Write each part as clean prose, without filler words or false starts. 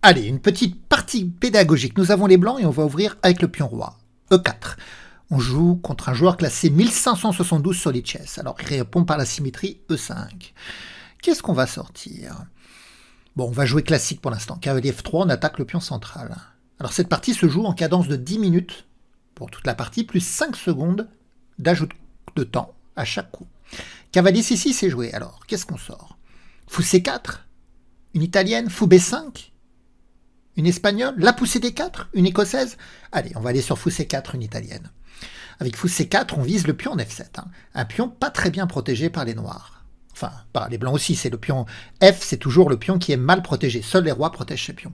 Allez, une petite partie pédagogique. Nous avons les blancs et on va ouvrir avec le pion roi. E4. On joue contre un joueur classé 1572 sur Lichess. Alors, il répond par la symétrie E5. Qu'est-ce qu'on va sortir? Bon, on va jouer classique pour l'instant. Cavalier F3, on attaque le pion central. Alors, cette partie se joue en cadence de 10 minutes pour toute la partie, plus 5 secondes d'ajout de temps à chaque coup. Cavalier C6 est joué. Alors, qu'est-ce qu'on sort? Fou C4, une italienne, fou B5, une espagnole, la poussée D4, une écossaise. Allez, on va aller sur fou C4, une italienne. Avec fou C4, on vise le pion en F7. Un pion pas très bien protégé par les noirs. Enfin, par les blancs aussi, c'est le pion F, c'est toujours le pion qui est mal protégé. Seuls les rois protègent ce pion.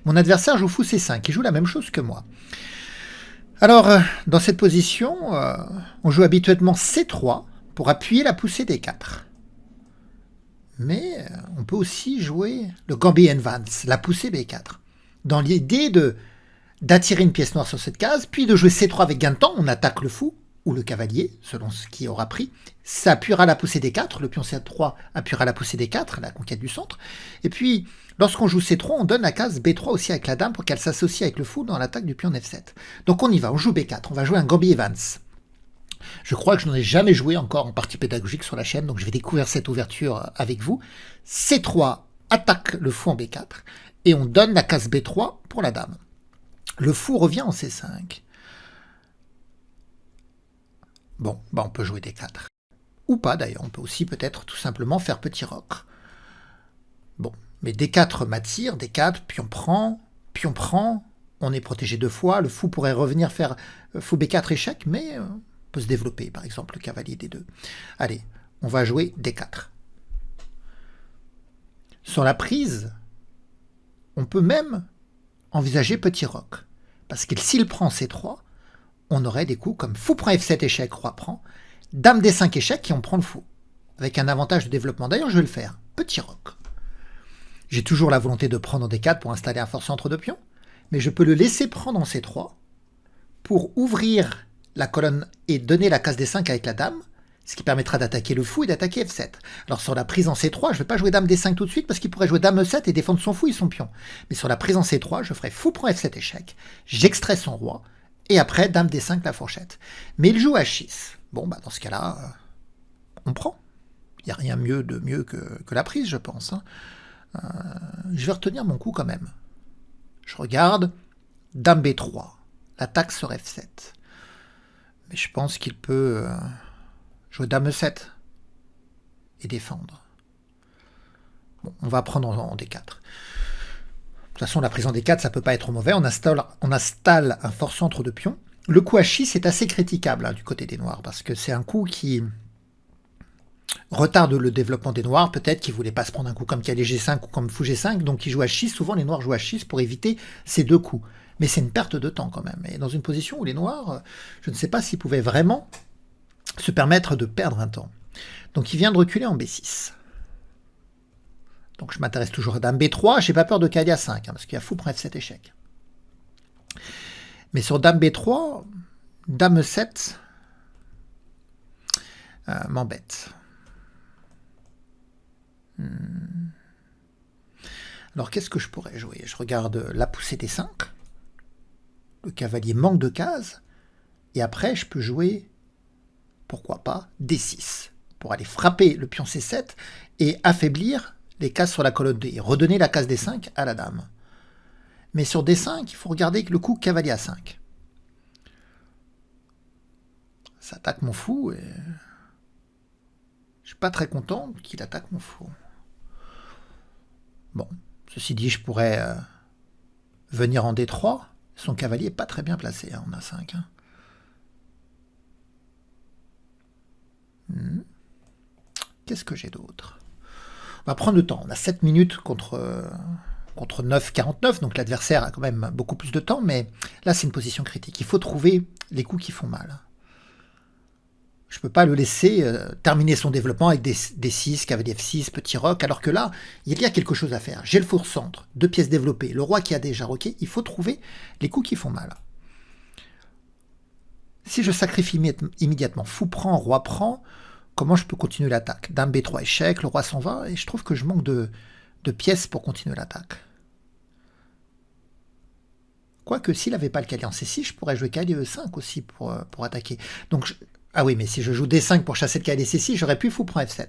Mon adversaire joue fou C5, il joue la même chose que moi. Alors, dans cette position, on joue habituellement C3 pour appuyer la poussée D4. Mais on peut aussi jouer le Gambit Advance, la poussée B4. Dans l'idée d'attirer une pièce noire sur cette case, puis de jouer C3 avec gain de temps, on attaque le fou ou le cavalier, selon ce qui aura pris. Ça appuiera la poussée D4, le pion C3 appuiera la poussée D4, la conquête du centre. Et puis, lorsqu'on joue C3, on donne la case B3 aussi avec la dame pour qu'elle s'associe avec le fou dans l'attaque du pion F7. Donc on y va, on joue B4, on va jouer un Gambit Advance. Je crois que je n'en ai jamais joué encore en partie pédagogique sur la chaîne, donc je vais découvrir cette ouverture avec vous. C3 attaque le fou en B4, et on donne la case B3 pour la dame. Le fou revient en C5. Bon, on peut jouer D4. Ou pas d'ailleurs, on peut aussi peut-être tout simplement faire petit roc. Bon, mais D4 m'attire, D4, pion prend, on est protégé 2 fois, le fou pourrait revenir faire fou B4 échec, mais peut se développer, par exemple le cavalier D2. Allez, on va jouer D4. Sur la prise, on peut même envisager petit roc, parce que s'il prend C3, on aurait des coups comme fou prend F7 échec, roi prend, dame D5 échec et on prend le fou, avec un avantage de développement. D'ailleurs, je vais le faire, petit roc. J'ai toujours la volonté de prendre en D4 pour installer un fort centre de pion, mais je peux le laisser prendre en C3 pour ouvrir la colonne et donner la case D5 avec la dame, ce qui permettra d'attaquer le fou et d'attaquer F7. Alors sur la prise en C3, je ne vais pas jouer dame D5 tout de suite parce qu'il pourrait jouer dame E7 et défendre son fou et son pion. Mais sur la prise en C3, je ferai fou prend F7 échec, j'extrais son roi, et après dame D5 la fourchette. Mais il joue H6. Bon, dans ce cas-là, on prend. Il n'y a rien mieux que la prise, je pense. Je vais retenir mon coup quand même. Je regarde, dame B3, l'attaque sur F7. Mais je pense qu'il peut jouer dame E7 et défendre. Bon, on va prendre en D4. De toute façon, la prise en D4, ça peut pas être mauvais. On installe un fort centre de pion. Le coup H6 est assez critiquable du côté des noirs, parce que c'est un coup qui retarde le développement des noirs. Peut-être qu'ils ne voulaient pas se prendre un coup comme cavalier G5 ou comme fou G5, donc ils jouent H6. Souvent, les noirs jouent H6 pour éviter ces deux coups. Mais c'est une perte de temps quand même. Et dans une position où les noirs, je ne sais pas s'ils pouvaient vraiment se permettre de perdre un temps. Donc il vient de reculer en B6. Donc je m'intéresse toujours à dame B3. J'ai pas peur de cavalier A5, parce qu'il y a fou prend F7 échec. Mais sur dame B3, dame E7 m'embête. Alors qu'est-ce que je pourrais jouer? Je regarde la poussée D5. Le cavalier manque de cases. Et après, je peux jouer, pourquoi pas, D6. Pour aller frapper le pion C7 et affaiblir les cases sur la colonne D. Et redonner la case D5 à la dame. Mais sur D5, il faut regarder le coup cavalier A5. Ça attaque mon fou et je suis pas très content qu'il attaque mon fou. Bon, ceci dit, je pourrais venir en D3. Son cavalier n'est pas très bien placé en A5. Qu'est-ce que j'ai d'autre? On va prendre le temps. On a 7 minutes contre 9,49, donc l'adversaire a quand même beaucoup plus de temps, mais là c'est une position critique. Il faut trouver les coups qui font mal. Je ne peux pas le laisser terminer son développement avec des 6, cavalier F6, petit roc, alors que là, il y a quelque chose à faire. J'ai le four centre, 2 pièces développées, le roi qui a déjà roqué, il faut trouver les coups qui font mal. Si je sacrifie immédiatement fou prend, roi prend, comment je peux continuer l'attaque? Dame B3 échec, le roi s'en va, et je trouve que je manque de pièces pour continuer l'attaque. Quoique, s'il n'avait pas le cavalier en C6, je pourrais jouer cavalier E5 aussi pour attaquer. Donc, ah oui, mais si je joue D5 pour chasser le cavalier C6, j'aurais pu fou prend F7.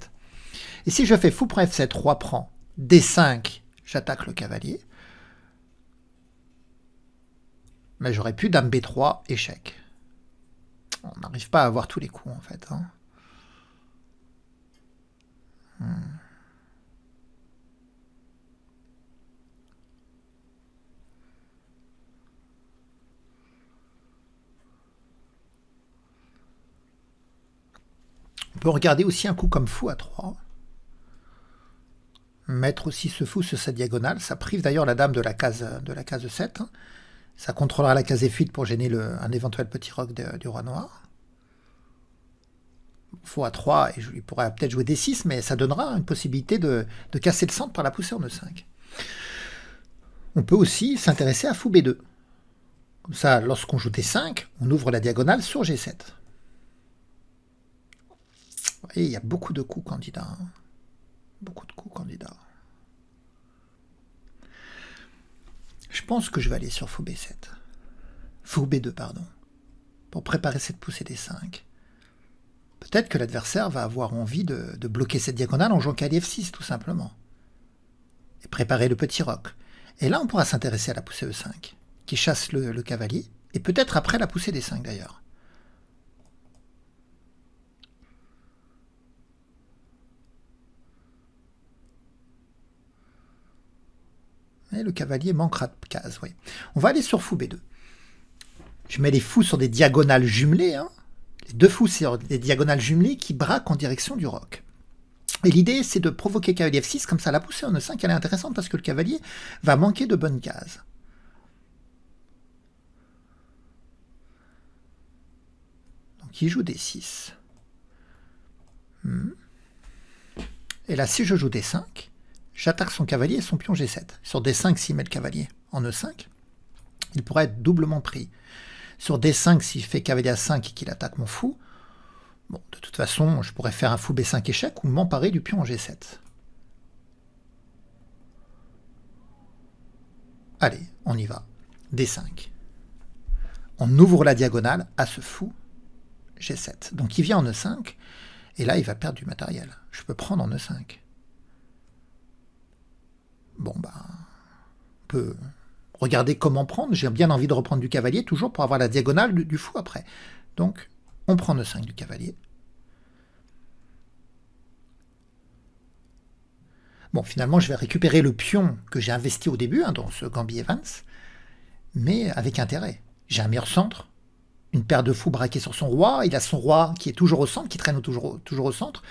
Et si je fais fou prend F7, roi prend, D5, j'attaque le cavalier. Mais j'aurais pu dame B3, échec. On n'arrive pas à avoir tous les coups, en fait. Hein. On peut regarder aussi un coup comme fou à 3. Mettre aussi ce fou sur sa diagonale. Ça prive d'ailleurs la dame de la case 7. Hein. Ça contrôlera la case F8 pour gêner un éventuel petit roc du roi noir. Fou à 3, et je lui pourrais peut-être jouer D6, mais ça donnera une possibilité de casser le centre par la poussée en E5. On peut aussi s'intéresser à fou B2. Comme ça, lorsqu'on joue D5, on ouvre la diagonale sur G7. Vous voyez, il y a beaucoup de coups candidats. Hein. Beaucoup de coups candidats. Je pense que je vais aller sur fou B7. Fou B2, pardon. Pour préparer cette poussée D5. Peut-être que l'adversaire va avoir envie de bloquer cette diagonale en jouant cavalier F6, tout simplement. Et préparer le petit roc. Et là, on pourra s'intéresser à la poussée E5, qui chasse le cavalier, et peut-être après la poussée D5 d'ailleurs. Et le cavalier manquera de cases, oui. On va aller sur fou B2. Je mets les fous sur des diagonales jumelées, hein. Les deux fous sur des diagonales jumelées qui braquent en direction du roc. Et l'idée, c'est de provoquer cavalier F6, comme ça la poussée en E5, elle est intéressante parce que le cavalier va manquer de bonnes cases. Donc il joue D6. Et là, si je joue D5, j'attaque son cavalier et son pion G7. Sur D5, s'il met le cavalier en E5, il pourrait être doublement pris. Sur D5, s'il fait cavalier A5 et qu'il attaque mon fou, bon, de toute façon, je pourrais faire un fou B5 échec ou m'emparer du pion en G7. Allez, on y va. D5. On ouvre la diagonale à ce fou G7. Donc il vient en E5, et là, il va perdre du matériel. Je peux prendre en E5. Bon, bah, on peut regarder comment prendre. J'ai bien envie de reprendre du cavalier, toujours pour avoir la diagonale du fou après. Donc, on prend E5 du cavalier. Bon, finalement, je vais récupérer le pion que j'ai investi au début, hein, dans ce Gambit Evans, mais avec intérêt. J'ai un meilleur centre, une paire de fous braqués sur son roi, il a son roi qui est toujours au centre, qui traîne toujours au centre.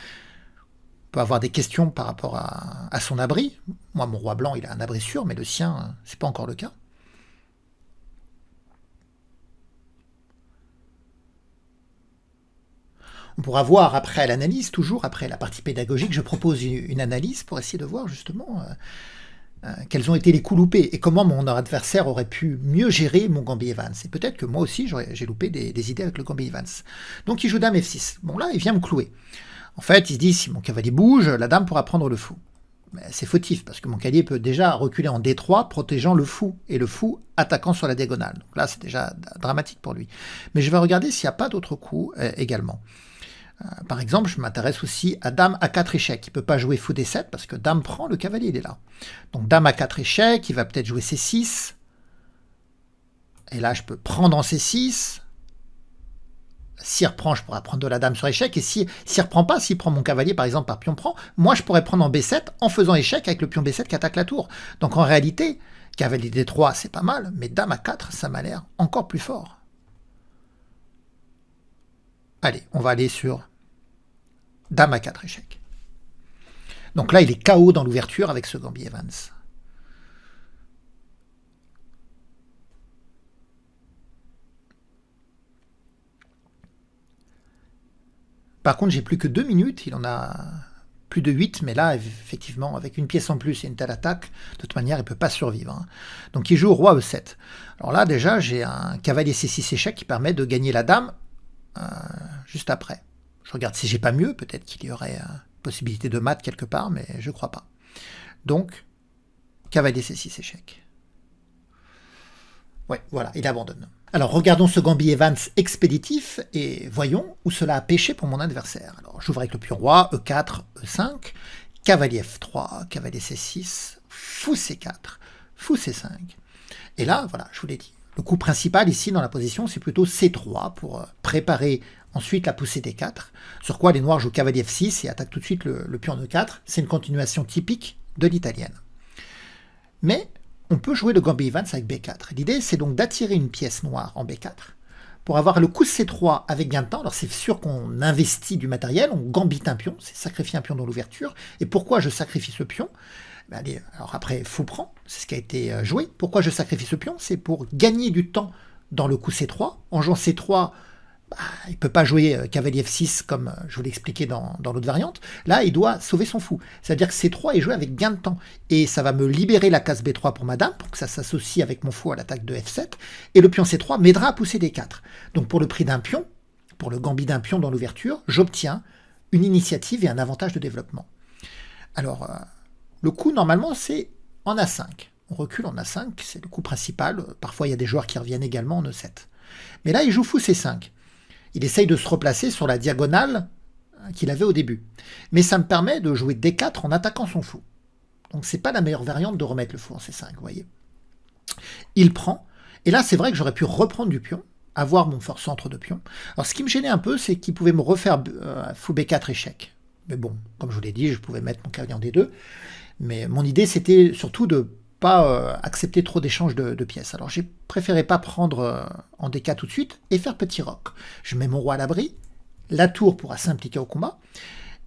On peut avoir des questions par rapport à son abri. Moi, mon roi blanc, il a un abri sûr, mais le sien, c'est pas encore le cas. On pourra voir après l'analyse, toujours après la partie pédagogique, je propose une analyse pour essayer de voir justement quels ont été les coups loupés et comment mon adversaire aurait pu mieux gérer mon Gambit Evans. Et peut-être que moi aussi, j'ai loupé des idées avec le Gambit Evans. Donc il joue dame F6. Bon là, il vient me clouer. En fait, il se dit, si mon cavalier bouge, la dame pourra prendre le fou. C'est fautif, parce que mon cavalier peut déjà reculer en D3, protégeant le fou, et le fou attaquant sur la diagonale. Donc là, c'est déjà dramatique pour lui. Mais je vais regarder s'il n'y a pas d'autres coups également. Par exemple, je m'intéresse aussi à dame A4 échec. Il ne peut pas jouer fou D7 parce que dame prend, le cavalier il est là. Donc dame A4 échec, il va peut-être jouer C6. Et là, je peux prendre en C6. S'il reprend, je pourrais prendre de la dame sur échec. Et s'il ne reprend pas, s'il prend mon cavalier par exemple par pion prend, moi je pourrais prendre en B7 en faisant échec avec le pion B7 qui attaque la tour. Donc en réalité, cavalier D3 c'est pas mal, mais dame A4 ça m'a l'air encore plus fort. Allez, on va aller sur dame à 4 échecs. Donc là, il est KO dans l'ouverture avec ce Gambit Evans. Par contre, j'ai plus que 2 minutes. Il en a plus de 8, mais là, effectivement, avec une pièce en plus et une telle attaque, de toute manière, il ne peut pas survivre. Hein. Donc il joue roi E7. Alors là, déjà, j'ai un cavalier C6 échec qui permet de gagner la dame juste après. Je regarde si j'ai pas mieux, peut-être qu'il y aurait possibilité de mat quelque part, mais je crois pas. Donc, cavalier C6 échec. Ouais, voilà, il abandonne. Alors regardons ce gambit Evans expéditif et voyons où cela a pêché pour mon adversaire. Alors j'ouvre avec le pion roi, E4, E5, cavalier F3, cavalier C6, fou C4, fou C5. Et là, voilà, je vous l'ai dit. Le coup principal ici dans la position, c'est plutôt C3 pour préparer ensuite la poussée D4, sur quoi les noirs jouent cavalier F6 et attaquent tout de suite le pion E4. C'est une continuation typique de l'italienne. Mais on peut jouer le gambit Evans avec B4. L'idée, c'est donc d'attirer une pièce noire en B4 pour avoir le coup C3 avec gain de temps. Alors c'est sûr qu'on investit du matériel, on gambite un pion, c'est sacrifier un pion dans l'ouverture. Et pourquoi je sacrifie ce pion? Allez, alors après, fou prend, c'est ce qui a été joué. Pourquoi je sacrifie ce pion? C'est pour gagner du temps dans le coup C3. En jouant C3, il ne peut pas jouer cavalier F6 comme je vous l'ai expliqué dans l'autre variante. Là, il doit sauver son fou. C'est-à-dire que C3 est joué avec gain de temps. Et ça va me libérer la case B3 pour ma dame, pour que ça s'associe avec mon fou à l'attaque de F7. Et le pion C3 m'aidera à pousser D4. Donc pour le prix d'un pion, pour le gambit d'un pion dans l'ouverture, j'obtiens une initiative et un avantage de développement. Alors, le coup, normalement, c'est en A5. On recule en A5, c'est le coup principal. Parfois, il y a des joueurs qui reviennent également en E7. Mais là, il joue fou C5. Il essaye de se replacer sur la diagonale qu'il avait au début. Mais ça me permet de jouer D4 en attaquant son fou. Donc c'est pas la meilleure variante de remettre le fou en C5, vous voyez. Il prend, et là c'est vrai que j'aurais pu reprendre du pion, avoir mon fort centre de pion. Alors ce qui me gênait un peu, c'est qu'il pouvait me refaire fou B4 échec. Mais bon, comme je vous l'ai dit, je pouvais mettre mon cavalier en D2. Mais mon idée c'était surtout de pas accepter trop d'échanges de pièces. Alors j'ai préféré pas prendre en D4 tout de suite et faire petit roc. Je mets mon roi à l'abri, la tour pourra s'impliquer au combat,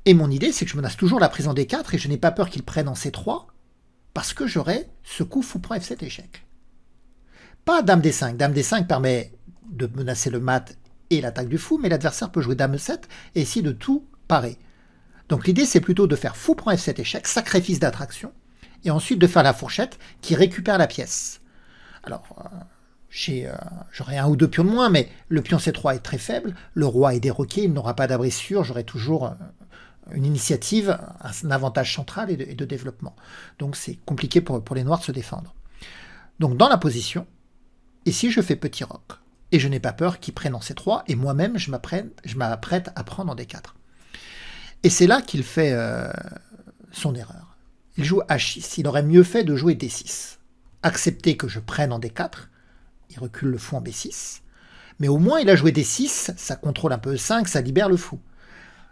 et mon idée c'est que je menace toujours la prise en D4 et je n'ai pas peur qu'il prenne en C3 parce que j'aurai ce coup fou prend F7 échec. Pas dame D5. Dame D5 permet de menacer le mat et l'attaque du fou, mais l'adversaire peut jouer dame E7 et essayer de tout parer. Donc l'idée c'est plutôt de faire fou prend F7 échec, sacrifice d'attraction, et ensuite de faire la fourchette qui récupère la pièce. Alors, j'aurai un ou deux pions de moins, mais le pion C3 est très faible, le roi est déroqué, il n'aura pas d'abri sûr, j'aurai toujours une initiative, un avantage central et de développement. Donc c'est compliqué pour les noirs de se défendre. Donc dans la position, ici je fais petit roc, et je n'ai pas peur qu'il prenne en C3, et moi-même je m'apprête à prendre en D4. Et c'est là qu'il fait son erreur. Il joue H6. Il aurait mieux fait de jouer D6. Accepter que je prenne en D4. Il recule le fou en B6. Mais au moins, il a joué D6. Ça contrôle un peu E5. Ça libère le fou.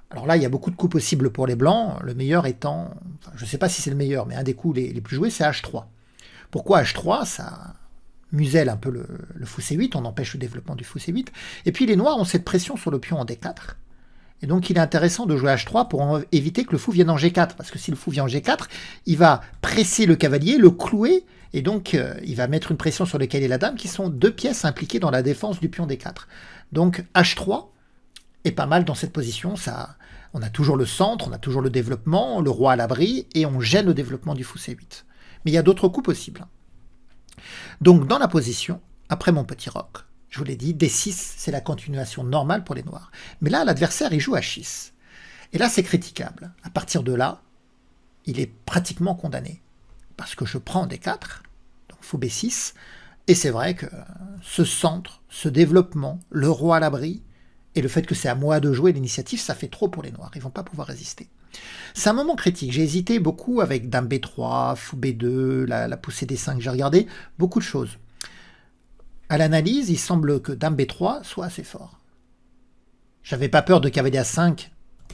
Alors là, il y a beaucoup de coups possibles pour les blancs. Le meilleur étant... Enfin, je ne sais pas si c'est le meilleur, mais un des coups les plus joués, c'est H3. Pourquoi H3? Ça muselle un peu le fou C8. On empêche le développement du fou C8. Et puis, les noirs ont cette pression sur le pion en D4. Et donc, il est intéressant de jouer H3 pour éviter que le fou vienne en G4. Parce que si le fou vient en G4, il va presser le cavalier, le clouer, et donc il va mettre une pression sur le cavalier et la dame, qui sont deux pièces impliquées dans la défense du pion D4. Donc, H3 est pas mal dans cette position. On a toujours le centre, on a toujours le développement, le roi à l'abri, et on gêne le développement du fou C8. Mais il y a d'autres coups possibles. Donc, dans la position, après mon petit roc, je vous l'ai dit, D6, c'est la continuation normale pour les noirs. Mais là, l'adversaire, il joue H6. Et là, c'est critiquable. À partir de là, il est pratiquement condamné. Parce que je prends D4, donc fou B6, et c'est vrai que ce centre, ce développement, le roi à l'abri, et le fait que c'est à moi de jouer l'initiative, ça fait trop pour les noirs. Ils ne vont pas pouvoir résister. C'est un moment critique. J'ai hésité beaucoup avec dame B3, fou B2, la poussée D5, j'ai regardé beaucoup de choses. À l'analyse, il semble que dame B3 soit assez fort. J'avais pas peur de cavalier A5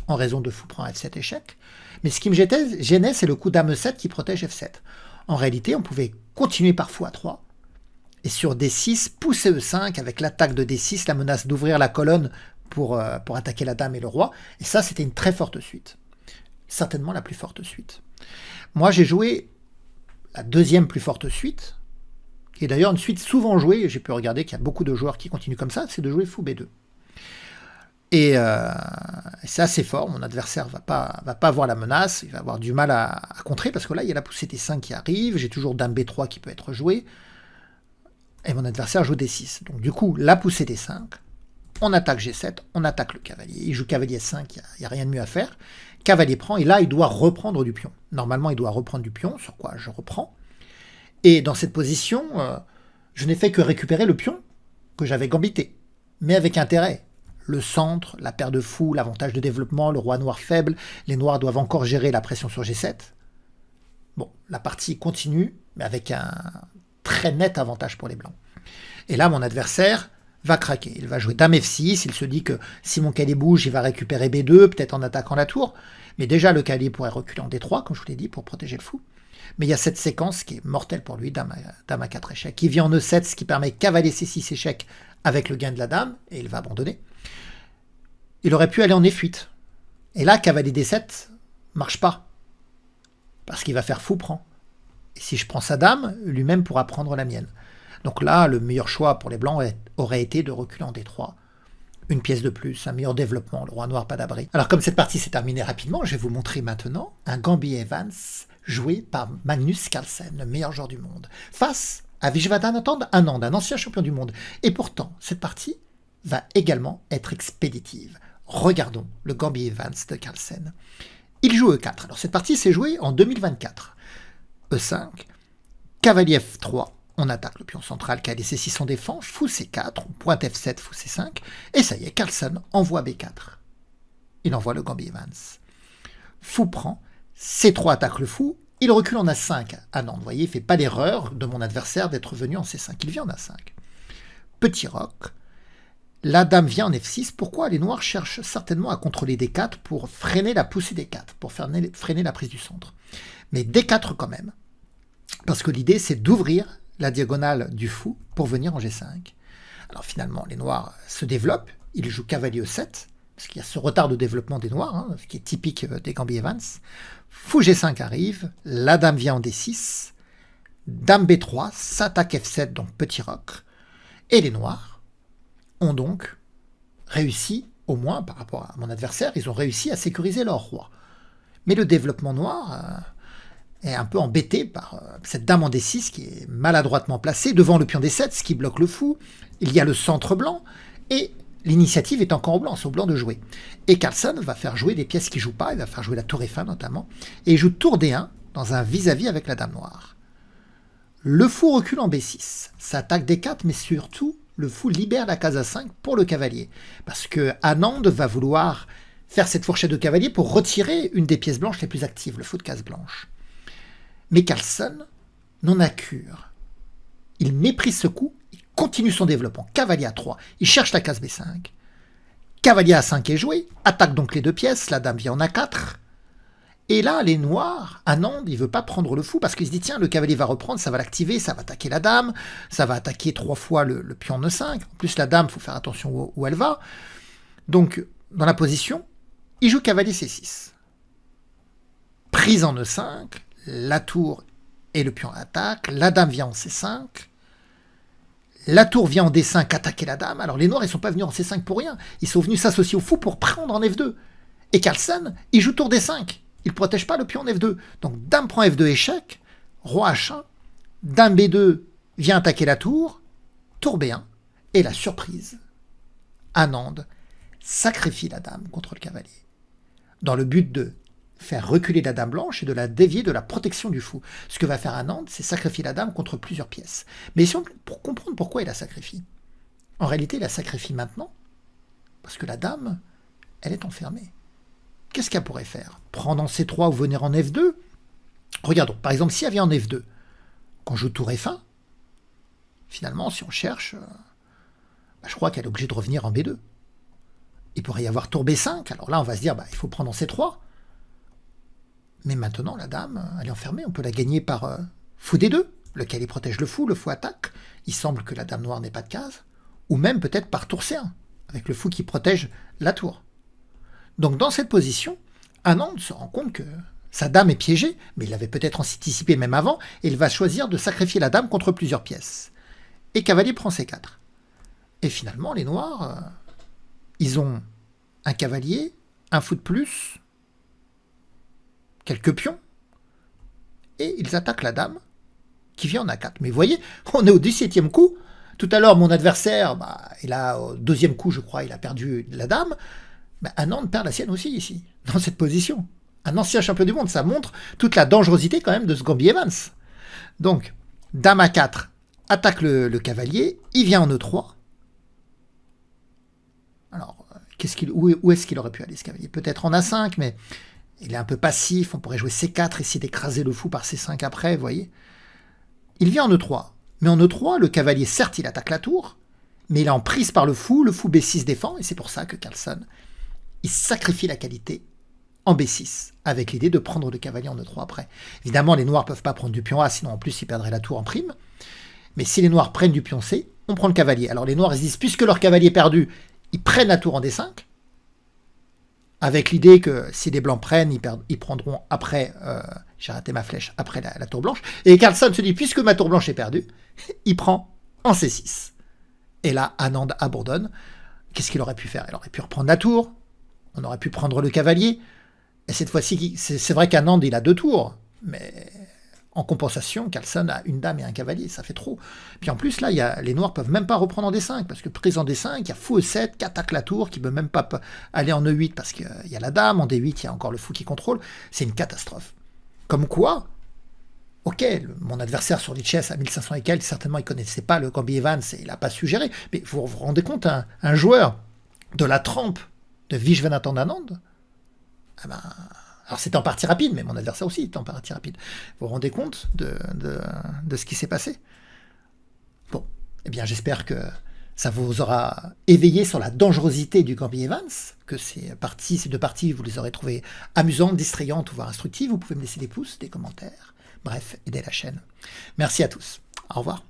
en raison de fou prend F7 échec, mais ce qui me gênait, c'est le coup dame E7 qui protège F7. En réalité, on pouvait continuer par fou A3, et sur D6, pousser E5 avec l'attaque de D6, la menace d'ouvrir la colonne pour attaquer la dame et le roi, et ça, c'était une très forte suite. Certainement la plus forte suite. Moi, j'ai joué la deuxième plus forte suite, qui est d'ailleurs une suite souvent jouée, j'ai pu regarder qu'il y a beaucoup de joueurs qui continuent comme ça, c'est de jouer fou B2. Et c'est assez fort, mon adversaire va pas avoir la menace, il va avoir du mal à contrer, parce que là, il y a la poussée D5 qui arrive, j'ai toujours dame B3 qui peut être jouée, et mon adversaire joue D6. Donc du coup, la poussée D5, on attaque G7, on attaque le cavalier. Il joue cavalier 5, il n'y a rien de mieux à faire. Cavalier prend, et là, il doit reprendre du pion. Normalement, il doit reprendre du pion, sur quoi je reprends. Et dans cette position, je n'ai fait que récupérer le pion que j'avais gambité, mais avec intérêt. Le centre, la paire de fous, l'avantage de développement, le roi noir faible, les noirs doivent encore gérer la pression sur G7. Bon, la partie continue, mais avec un très net avantage pour les blancs. Et là, mon adversaire va craquer. Il va jouer dame F6, il se dit que si mon cavalier bouge, il va récupérer B2, peut-être en attaquant la tour. Mais déjà, le cavalier pourrait reculer en D3, comme je vous l'ai dit, pour protéger le fou. Mais il y a cette séquence qui est mortelle pour lui, dame à 4 échecs. Il vient en E7, ce qui permet cavalier C6 échec avec le gain de la dame, et il va abandonner. Il aurait pu aller en F8. Et là, cavalier D7 marche pas. Parce qu'il va faire fou prend. Et si je prends sa dame, lui-même pourra prendre la mienne. Donc là, le meilleur choix pour les blancs aurait été de reculer en D3. Une pièce de plus, un meilleur développement, le roi noir pas d'abri. Alors comme cette partie s'est terminée rapidement, je vais vous montrer maintenant un Gambit Evans joué par Magnus Carlsen, le meilleur joueur du monde, face à Viswanathan Anand, un ancien champion du monde. Et pourtant, cette partie va également être expéditive. Regardons le Gambit Evans de Carlsen. Il joue E4. Alors cette partie s'est jouée en 2024. E5, cavalier F3, on attaque le pion central, cavalier C6 on défend, fou C4, on pointe F7, fou C5, et ça y est, Carlsen envoie B4. Il envoie le Gambit Evans. Fou prend, C3 attaque le fou, il recule en A5. Ah non, vous voyez, il ne fait pas l'erreur de mon adversaire d'être venu en C5, il vient en A5. Petit roc, la dame vient en F6, pourquoi les noirs cherchent certainement à contrôler D4 pour freiner la poussée D4, pour freiner la prise du centre. Mais D4 quand même, parce que l'idée c'est d'ouvrir la diagonale du fou pour venir en G5. Alors finalement, les noirs se développent, ils jouent cavalier E7, parce qu'il y a ce retard de développement des noirs, ce qui est typique des Gambit Evans. Fou G5 arrive, la dame vient en D6, dame B3, s'attaque F7, donc petit roc, et les noirs ont donc réussi, au moins par rapport à mon adversaire, ils ont réussi à sécuriser leur roi. Mais le développement noir est un peu embêté par cette dame en D6 qui est maladroitement placée devant le pion D7, ce qui bloque le fou. Il y a le centre blanc, et l'initiative est encore au blanc, c'est au blanc de jouer. Et Carlsen va faire jouer des pièces qu'il ne joue pas, il va faire jouer la tour F1 notamment, et il joue tour D1 dans un vis-à-vis avec la dame noire. Le fou recule en B6, ça attaque D4, mais surtout, le fou libère la case A5 pour le cavalier, parce que Anand va vouloir faire cette fourchette de cavalier pour retirer une des pièces blanches les plus actives, le fou de case blanche. Mais Carlsen n'en a cure. Il méprise ce coup, il continue son développement. Cavalier A3, il cherche la case B5. Cavalier A5 est joué, attaque donc les deux pièces, la dame vient en A4. Et là, les noirs, Anand, il ne veut pas prendre le fou parce qu'il se dit, tiens, le cavalier va reprendre, ça va l'activer, ça va attaquer la dame, ça va attaquer 3 fois le pion en E5. En plus, la dame, il faut faire attention où elle va. Donc, dans la position, il joue cavalier C6. Prise en E5, la tour et le pion attaquent, la dame vient en C5, la tour vient en D5 attaquer la dame. Alors les noirs, ils ne sont pas venus en C5 pour rien, ils sont venus s'associer au fou pour prendre en F2. Et Carlsen, il joue tour D5, il ne protège pas le pion en F2. Donc dame prend F2 échec, roi H1, dame B2 vient attaquer la tour, tour B1, et la surprise, Anand sacrifie la dame contre le cavalier, dans le but de faire reculer la dame blanche et de la dévier de la protection du fou. Ce que va faire Anand, c'est sacrifier la dame contre plusieurs pièces. Mais pour comprendre pourquoi il la sacrifie, en réalité, il la sacrifie maintenant, parce que la dame, elle est enfermée. Qu'est-ce qu'elle pourrait faire? Prendre en C3 ou venir en F2? Regardons, par exemple, si elle vient en F2, quand je joue tour F1, finalement, si on cherche, je crois qu'elle est obligée de revenir en B2. Il pourrait y avoir tour B5, alors là, on va se dire, il faut prendre en C3. Mais maintenant, la dame, elle est enfermée. On peut la gagner par fou D2, lequel il protège le fou attaque. Il semble que la dame noire n'ait pas de case. Ou même peut-être par tour C1, avec le fou qui protège la tour. Donc dans cette position, Anand se rend compte que sa dame est piégée, mais il l'avait peut-être anticipé même avant, et il va choisir de sacrifier la dame contre plusieurs pièces. Et cavalier prend C4. Et finalement, les noirs, ils ont un cavalier, un fou de plus, quelques pions, et ils attaquent la dame qui vient en A4. Mais vous voyez, on est au 17e coup. Tout à l'heure, mon adversaire, il a au 2e coup, je crois, il a perdu la dame. Anand perd la sienne aussi ici, dans cette position. Un ancien champion du monde, ça montre toute la dangerosité quand même de ce Gambit Evans. Donc, dame A4, attaque le cavalier, il vient en E3. Alors, où est-ce qu'il aurait pu aller ce cavalier? Peut-être en A5, mais il est un peu passif, on pourrait jouer C4, essayer d'écraser le fou par C5 après, vous voyez. Il vient en E3, mais en E3, le cavalier, certes, il attaque la tour, mais il est en prise par le fou B6 défend, et c'est pour ça que Carlsen, il sacrifie la qualité en B6, avec l'idée de prendre le cavalier en E3 après. Évidemment, les noirs ne peuvent pas prendre du pion A, sinon en plus ils perdraient la tour en prime. Mais si les noirs prennent du pion C, on prend le cavalier. Alors les noirs ils se disent, puisque leur cavalier est perdu, ils prennent la tour en D5, avec l'idée que si les blancs prennent, ils prendront après, j'ai raté ma flèche, après la tour blanche. Et Carlsen se dit, puisque ma tour blanche est perdue, il prend en C6. Et là, Anand abandonne. Qu'est-ce qu'il aurait pu faire? Il aurait pu reprendre la tour, on aurait pu prendre le cavalier. Et cette fois-ci, c'est vrai qu'Anand, il a 2 tours, mais en compensation, Carlsen a une dame et un cavalier, ça fait trop. Puis en plus, là, les noirs peuvent même pas reprendre en D5, parce que prise en D5, il y a fou E7 qui attaque la tour, qui ne peut même pas aller en E8, parce qu'il y a la dame, en D8, il y a encore le fou qui contrôle. C'est une catastrophe. Comme quoi, ok, mon adversaire sur Lichess à 1500 et quelques, certainement, il ne connaissait pas le Camby Evans et il n'a pas su gérer. Mais vous vous rendez compte, un joueur de la trempe de Vishwanathan Anand, ah ben, alors c'était en partie rapide, mais mon adversaire aussi était en partie rapide. Vous vous rendez compte de ce qui s'est passé? Bon, eh bien j'espère que ça vous aura éveillé sur la dangerosité du Camby Evans, que ces 2 parties, vous les aurez trouvées amusantes, distrayantes, voire instructives. Vous pouvez me laisser des pouces, des commentaires, bref, aider la chaîne. Merci à tous. Au revoir.